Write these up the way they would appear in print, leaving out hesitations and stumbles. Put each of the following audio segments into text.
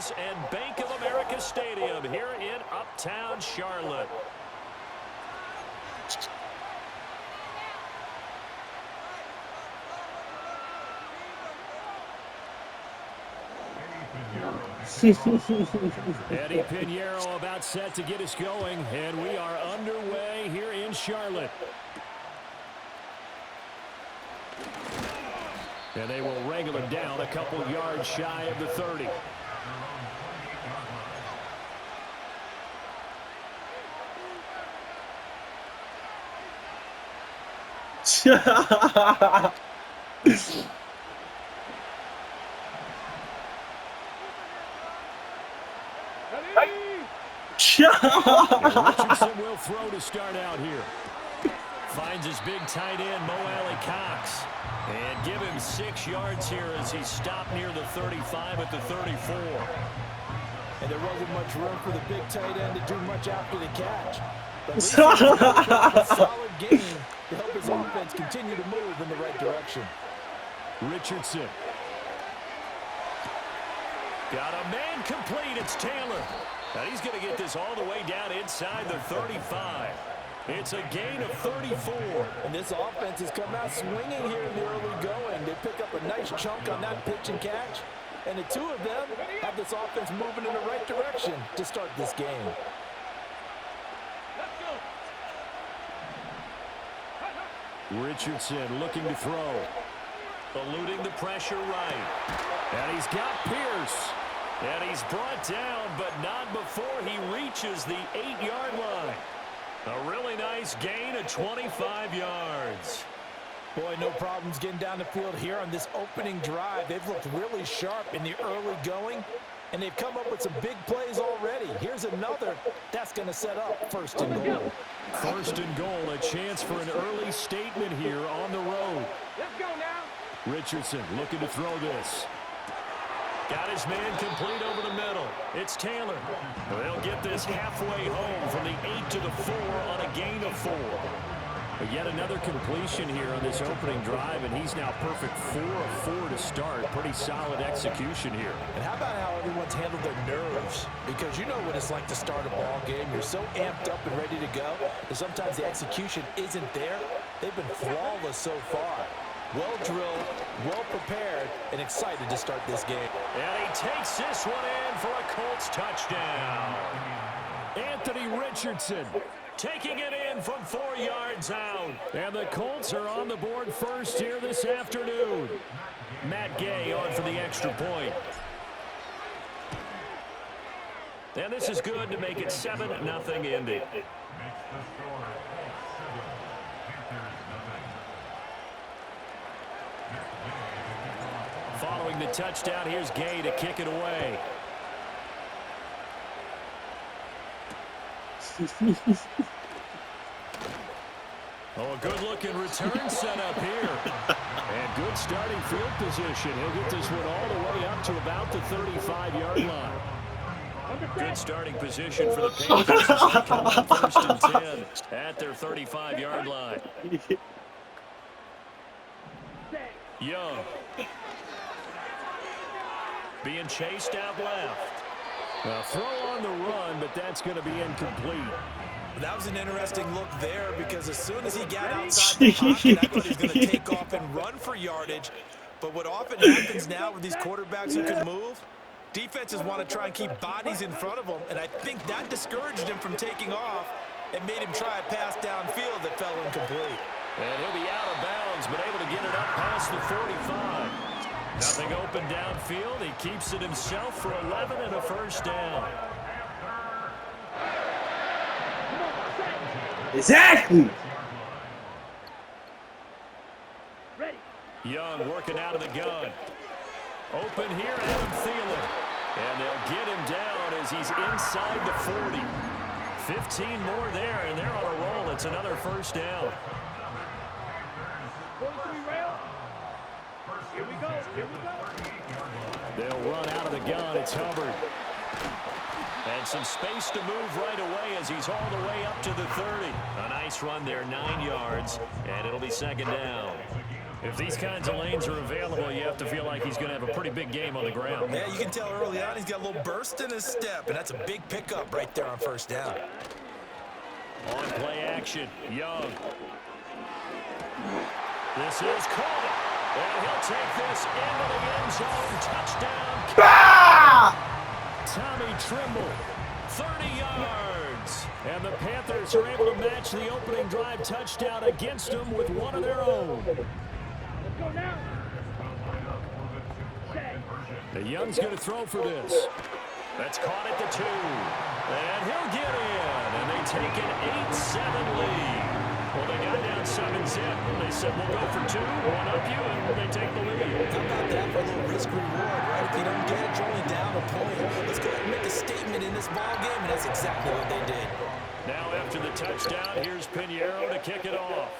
Studios and Bank of America Stadium here in Uptown Charlotte. Eddie Pinheiro about set to get us going, and we are underway here in Charlotte. And they will wrangle it down a couple yards shy of the 30. Richardson will throw to start out here. Finds his big tight end, Mo Alley-Cox. And give him 6 yards here as he stopped near the 35 at the 34. And there wasn't much room for the big tight end to do much after the catch. But a solid game to help his offense continue to move in the right direction. Richardson. Got a man complete. It's Taylor. Now he's going to get this all the way down inside the 35. It's a gain of 34. And this offense has come out swinging here in the early going. They pick up a nice chunk on that pitch and catch. And the two of them have this offense moving in the right direction to start this game. Richardson looking to throw. Eluding the pressure right. And he's got Pierce. And he's brought down, but not before he reaches the 8-yard line. A really nice gain of 25 yards. Boy, no problems getting down the field here on this opening drive. They've looked really sharp in the early going, and they've come up with some big plays already. Here's another that's going to set up 1st and goal. 1st and goal, a chance for an early statement here on the road. Let's go now. Richardson looking to throw this. Got his man complete over the middle. It's Taylor. They'll get this halfway home from the 8 to the 4 on a gain of 4. But yet another completion here on this opening drive, and he's now perfect 4 of 4 to start. Pretty solid execution here. And how about how everyone's handled their nerves? Because you know what it's like to start a ball game. You're so amped up and ready to go that sometimes the execution isn't there. They've been flawless so far. Well drilled, well prepared, and excited to start this game. And he takes this one in for a Colts touchdown. Anthony Richardson taking it in from 4 yards out. And the Colts are on the board first here this afternoon. Matt Gay on for the extra point. And this is good to make it 7-0 Indy. Following the touchdown, here's Gay to kick it away. Oh, a good-looking return set up here. And good starting field position. He'll get this one all the way up to about the 35-yard line. Good starting position for the Panthers as they come up 1st and 10 at their 35-yard line. Young. Being chased out left. A throw on the run, but that's going to be incomplete. That was an interesting look there because as soon as he got outside the pocket, I thought he was going to take off and run for yardage. But what often happens now with these quarterbacks who can move, defenses want to try and keep bodies in front of them, and I think that discouraged him from taking off and made him try a pass downfield that fell incomplete. And he'll be out of bounds, but able to get it up past the 45. Nothing open downfield. He keeps it himself for 11 and a 1st down. Exactly. Young working out of the gun. Open here, Adam Thielen. And they'll get him down as he's inside the 40. 15 more there, and they're on a roll. It's another 1st down. Here we go. Here we go. They'll run out of the gun. It's Hubbard. And some space to move right away as he's all the way up to the 30. A nice run there, 9 yards, and it'll be 2nd down. If these kinds of lanes are available, you have to feel like he's going to have a pretty big game on the ground. Yeah, you can tell early on he's got a little burst in his step, and that's a big pickup right there on first down. On play action, Young. This is Coleman, and he'll take this into the end zone. Touchdown. Tommy Trimble, 30 yards. And the Panthers are able to match the opening drive touchdown against them with one of their own. Go now. The Young's going to throw for this. That's caught at the 2. And he'll get in. And they take an 8-7 lead. Well, they got down 7-zip. They said, we'll go for 2, one up you, and they take the lead. How about that for a little risk-reward, right? If you don't get it, you're only down a point. Let's go ahead and make a statement in this ball game, and that's exactly what they did. Now after the touchdown, here's Pinheiro to kick it off.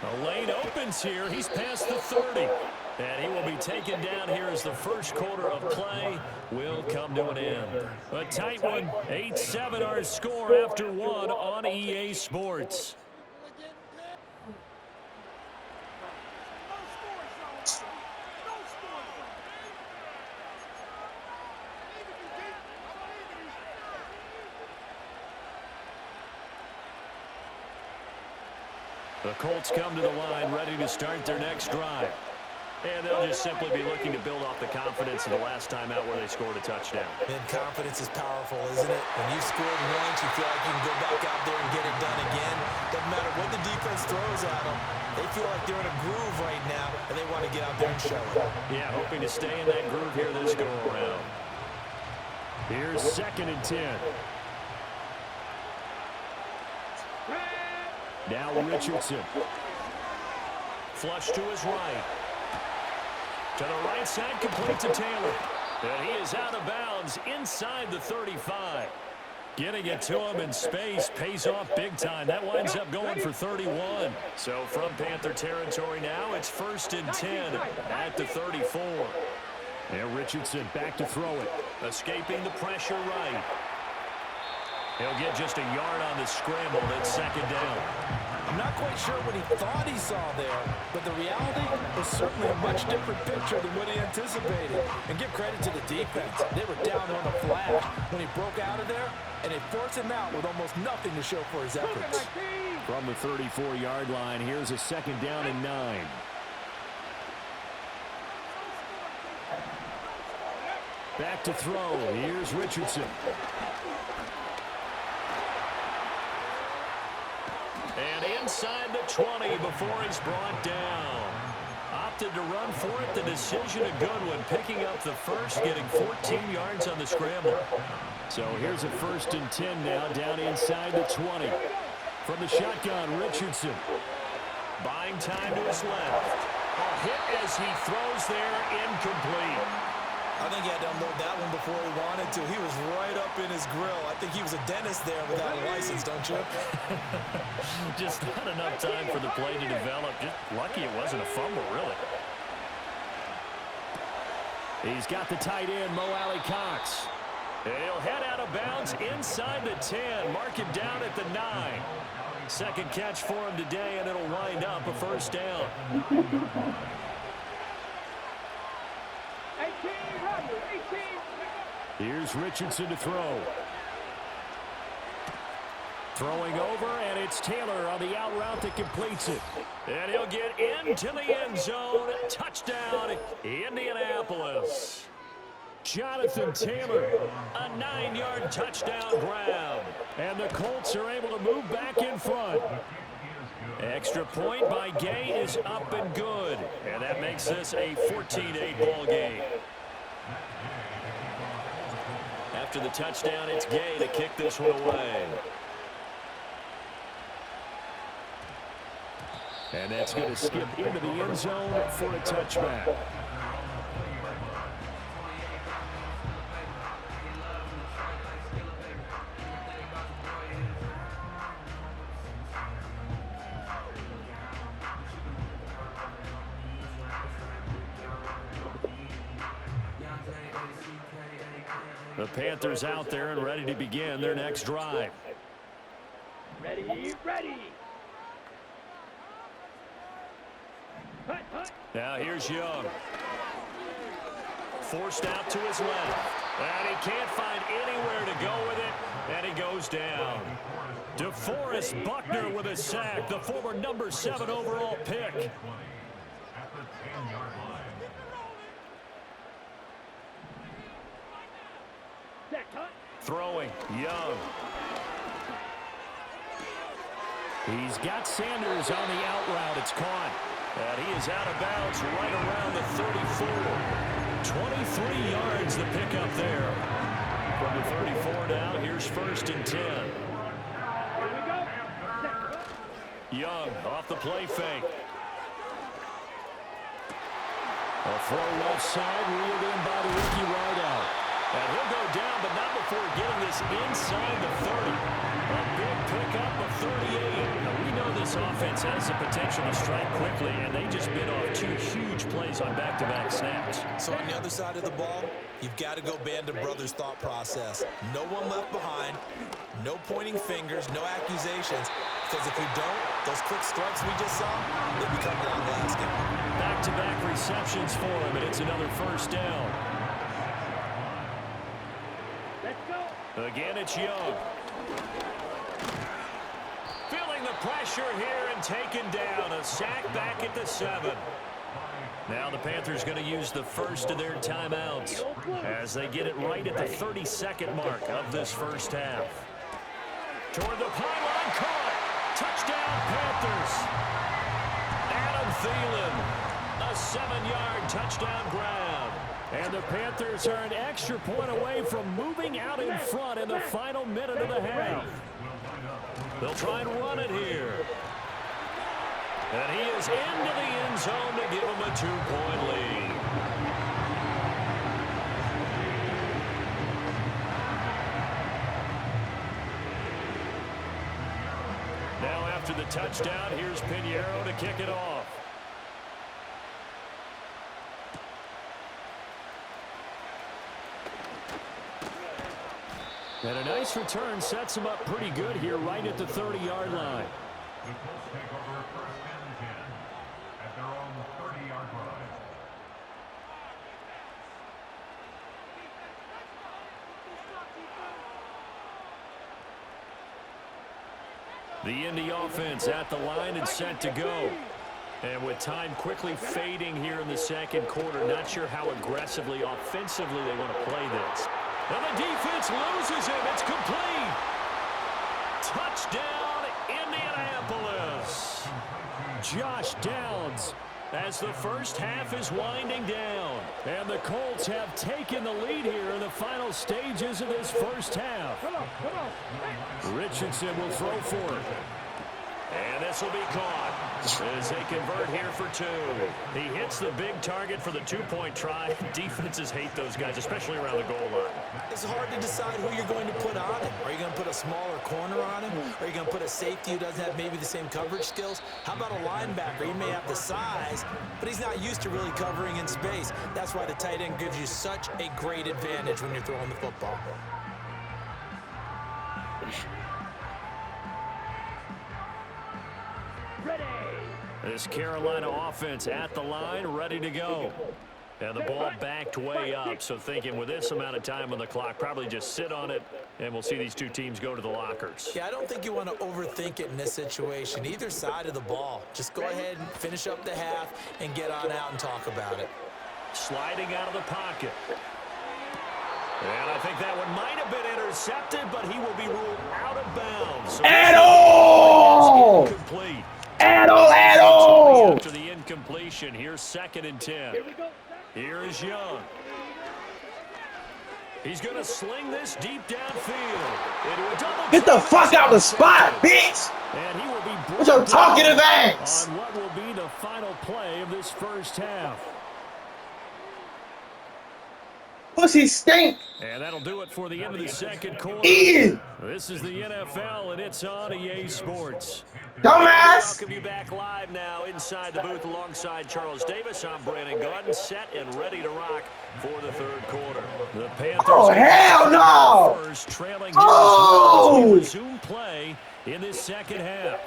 The lane opens here. He's past the 30. And he will be taken down here as the first quarter of play will come to an end. A tight one. 8-7 our score after 1 on EA Sports. The Colts come to the line ready to start their next drive. And they'll just simply be looking to build off the confidence of the last time out where they scored a touchdown. And confidence is powerful, isn't it? When you scored once, you feel like you can go back out there and get it done again. Doesn't matter what the defense throws at them. They feel like they're in a groove right now, and they want to get out there and show it. Yeah, hoping to stay in that groove here this go-around. Here's 2nd and 10. Now Richardson. Flush to his right. To the right side, complete to Taylor. And he is out of bounds inside the 35. Getting it to him in space pays off big time. That winds up going for 31. So from Panther territory now, it's 1st and 10 at the 34. And Richardson back to throw it. Escaping the pressure right. He'll get just a yard on the scramble. That's 2nd down. I'm not quite sure what he thought he saw there, but the reality was certainly a much different picture than what he anticipated. And give credit to the defense. They were down on a flash when he broke out of there, and they forced him out with almost nothing to show for his efforts. From the 34-yard line, here's a 2nd down and 9. Back to throw. Here's Richardson. And inside the 20 before he's brought down. Opted to run for it. The decision a good one. Picking up the first, getting 14 yards on the scramble. So here's a 1st and 10 now, down inside the 20. From the shotgun, Richardson. Buying time to his left. A hit as he throws there, incomplete. I think he had to unload that one before he wanted to. He was right up in his grill. I think he was a dentist there without a license, don't you? Just not enough time for the play to develop. Just lucky it wasn't a fumble, really. He's got the tight end, Mo Alley Cox. And he'll head out of bounds inside the 10. Mark him down at the 9. 2nd catch for him today, and it'll wind up a 1st down. Here's Richardson to throw. Throwing over, and it's Taylor on the out route that completes it. And he'll get into the end zone. Touchdown, Indianapolis. Jonathan Taylor, a 9-yard touchdown grab. And the Colts are able to move back in front. Extra point by Gay is up and good. And that makes this a 14-8 ball game. After the touchdown, it's Gay to kick this one away. And that's going to skip into the end zone for a touchback. The Panthers out there and ready to begin their next drive. Ready, Be ready. Hut, hut. Now here's Young. Forced out to his left. And he can't find anywhere to go with it. And he goes down. DeForest Buckner with a sack, the former number 7 overall pick. Throwing, Young. He's got Sanders on the out route. It's caught. And he is out of bounds right around the 34. 23 yards the pickup there. From the 34 now, here's 1st and 10. Young off the play fake. A throw left side, reeled in by the rookie wideout. And he'll go down, but not before getting this inside the 30. A big pickup of 38. Now, we know this offense has the potential to strike quickly, and they just bit off 2 huge plays on back-to-back snaps. So on the other side of the ball, you've got to go band of brothers thought process. No one left behind, no pointing fingers, no accusations. Because if we don't, those quick strikes we just saw, they become long-lasting. Back-to-back receptions for him, and it's another 1st down. Again, it's Young. Feeling the pressure here and taken down. A sack back at the 7. Now the Panthers going to use the first of their timeouts as they get it right at the 32nd mark of this first half. Toward the pylon, caught. Touchdown, Panthers. Adam Thielen, a 7-yard touchdown grab. And the Panthers are an extra point away from moving out in front in the final minute of the half. They'll try and run it here. And he is into the end zone to give him a 2-point lead. Now after the touchdown, here's Pinheiro to kick it off. And a nice return sets him up pretty good here right at the 30-yard line. The Colts take over 1st and 10 at their own 30-yard line. The Indy offense at the line and set to go. And with time quickly fading here in the 2nd quarter, not sure how aggressively, offensively they want to play this. And the defense loses him. It's complete. Touchdown, Indianapolis. Josh Downs as the first half is winding down. And the Colts have taken the lead here in the final stages of this first half. Richardson will throw for it. And this will be caught as they convert here for 2. He hits the big target for the 2-point try. Defenses hate those guys, especially around the goal line. It's hard to decide who you're going to put on him. Are you going to put a smaller corner on him? Are you going to put a safety who doesn't have maybe the same coverage skills? How about a linebacker? He may have the size, but he's not used to really covering in space. That's why the tight end gives you such a great advantage when you're throwing the football. This Carolina offense at the line, ready to go. And the ball backed way up, so thinking with this amount of time on the clock, probably just sit on it, and we'll see these 2 teams go to the lockers. Yeah, I don't think you want to overthink it in this situation. Either side of the ball. Just go ahead and finish up the half and get on out and talk about it. Sliding out of the pocket. And I think that one might have been intercepted, but he will be ruled out of bounds. So incomplete. After the incompletion, here's 2nd and 10. Here is Young. He's going to sling this deep downfield. Get the fuck out of the spot, bitch! And he will be what's your talkative ass? On what will be the final play of this first half. Pussy stink. And that'll do it for the end of the second quarter. Ian. This is the NFL, and it's on EA Sports. Dumbass. Welcome you back live now inside the booth alongside Charles Davis. I'm Brandon Gordon, set and ready to rock for the third quarter. The Panthers. Oh, hell no. First, trailing Oh. resume play in this second half.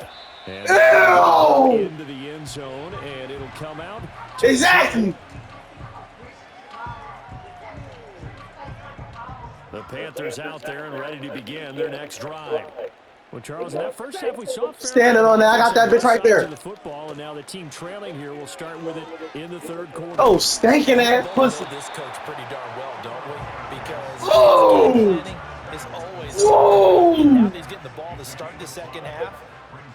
And into the end zone, and it'll come out. Exactly. The Panthers out there and ready to begin their next drive. Well, Charles, in that first half we saw standing on that. I got that bitch right there. The football, and now the team trailing here will start with it in the third quarter. Oh, stinking ass pussy. This coach pretty darn well, don't we? Because Oh. planning is always Whoa. now that he's getting the ball to start the second half.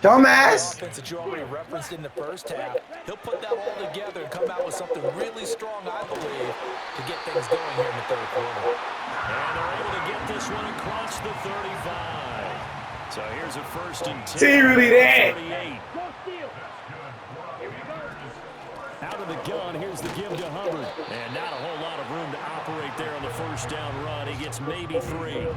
Dumbass. The offense that you already referenced in the first half, he'll put that all together and come out with something really strong, I believe, to get things going here in the third quarter. And they're able to get this one across the 35. So here's a 1st and 10. See, really that. 38. Go steal. Here we go. Out of the gun, here's the give to Hubbard. And not a whole lot of room to operate there on the first down run. He gets maybe 3.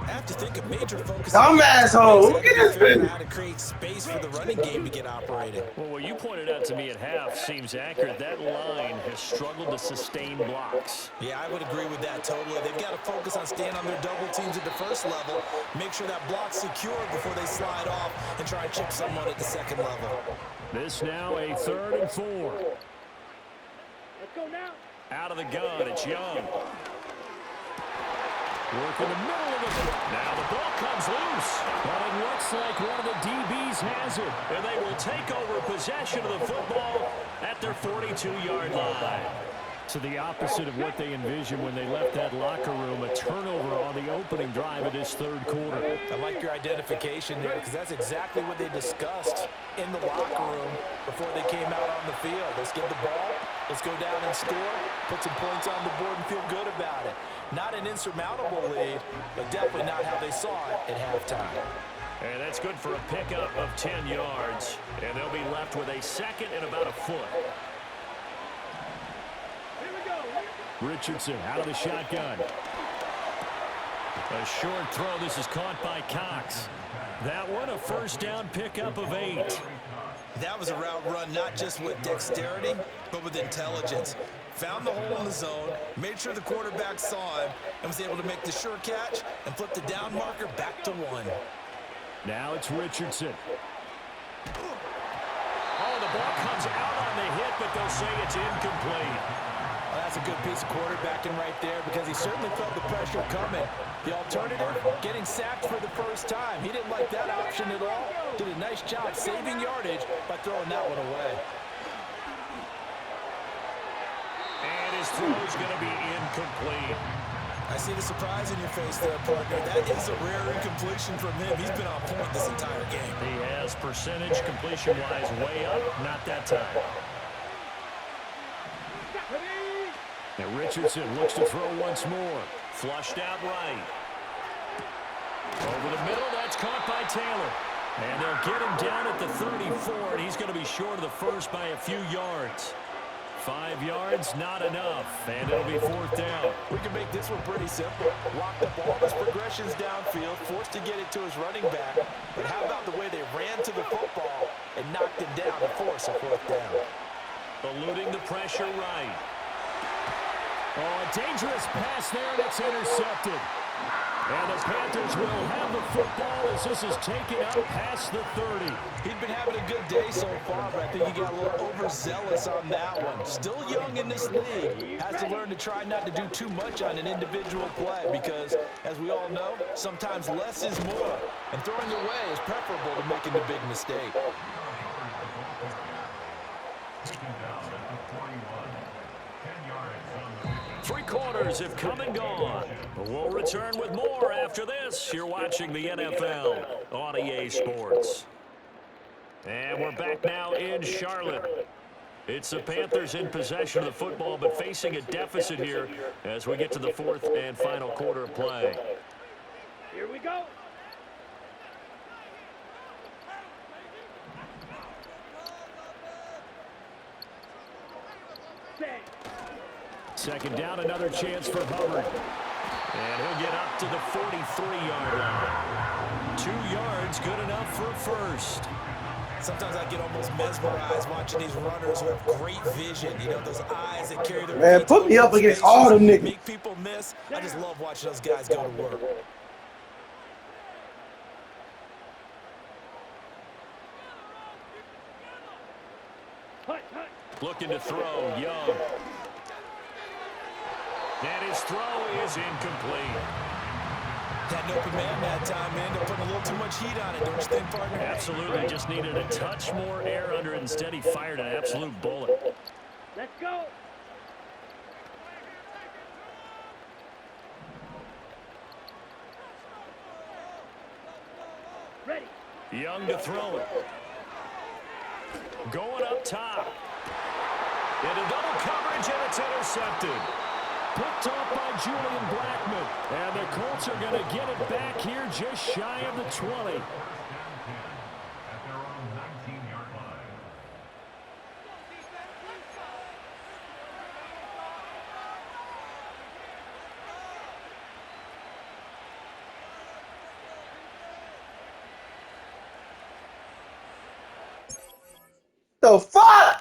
I have to think a major focus. Dumb asshole. Look at this figuring bitch. out how to create space for the running game to get operating. Well, what you pointed out to me at half seems accurate. That line has struggled to sustain blocks. Yeah, I would agree with that totally. They've got to focus on staying on their double teams at the first level, make sure that block's secure before they slide off and try and chip someone at the second level. This now a 3rd and 4. Let's go now. Out of the gun, it's Young. Work in the middle of it. Now the ball comes loose. But it looks like one of the DBs has it. And they will take over possession of the football at their 42-yard line. To the opposite of what they envisioned when they left that locker room, a turnover on the opening drive of this third quarter. I like your identification there because that's exactly what they discussed in the locker room before they came out on the field. Let's get the ball, let's go down and score, put some points on the board and feel good about it. Not an insurmountable lead, but definitely not how they saw it at halftime. And that's good for a pickup of 10 yards. And they'll be left with a 2nd and about a foot. Richardson out of the shotgun. A short throw. This is caught by Cox. That one a 1st down pickup of 8. That was a route run not just with dexterity, but with intelligence. Found the hole in the zone, made sure the quarterback saw him, and was able to make the sure catch and flip the down marker back to 1. Now it's Richardson. Oh, the ball comes out on the hit, but they'll say it's incomplete. Well, that's a good piece of quarterbacking right there because he certainly felt the pressure coming. The alternative, getting sacked for the first time. He didn't like that option at all. Did a nice job saving yardage by throwing that one away. And his throw is going to be incomplete. I see the surprise in your face there, partner. That is a rare incompletion from him. He's been on point this entire game. He has percentage completion-wise way up. Not that time. And Richardson looks to throw once more. Flushed out right. Over the middle, that's caught by Taylor. And they'll get him down at the 34, and he's going to be short of the first by a few yards. 5 yards, not enough, and it'll be 4th down. We can make this one pretty simple. Locked up all his progressions downfield, forced to get it to his running back. But how about the way they ran to the football and knocked him down to force a 4th down? Eluding the pressure right. Oh, a dangerous pass there, and it's intercepted. And the Panthers will have the football as this is taken out past the 30. He's been having a good day so far, but I think he got a little overzealous on that one. Still young in this league. Has to learn to try not to do too much on an individual play because, as we all know, sometimes less is more. And throwing away is preferable to making the big mistake. Three quarters have come and gone. We'll return with more after this. You're watching the NFL on EA Sports. And we're back now in Charlotte. It's the Panthers in possession of the football, but facing a deficit here as we get to the 4th and final quarter of play. Here we go. Second down, another chance for Hubbard. And he'll get up to the 43-yard line. 2 yards, good enough for a first. Sometimes I get almost mesmerized watching these runners who have great vision. You know, those eyes that carry their Man, feet put me up against all them niggas. make people miss. I just love watching those guys go to work. Looking to throw, Young. And his throw is incomplete. Had an open man that time, man. They're putting a little too much heat on it, don't you think, partner? Absolutely, just needed a touch more air under it. Instead, he fired an absolute bullet. Let's go. Ready. Young to throw it. Going up top. Into double coverage, and it's intercepted. Picked off by Julian Blackman. And the Colts are going to get it back here just shy of the 20. At their own 19-yard line. The fuck?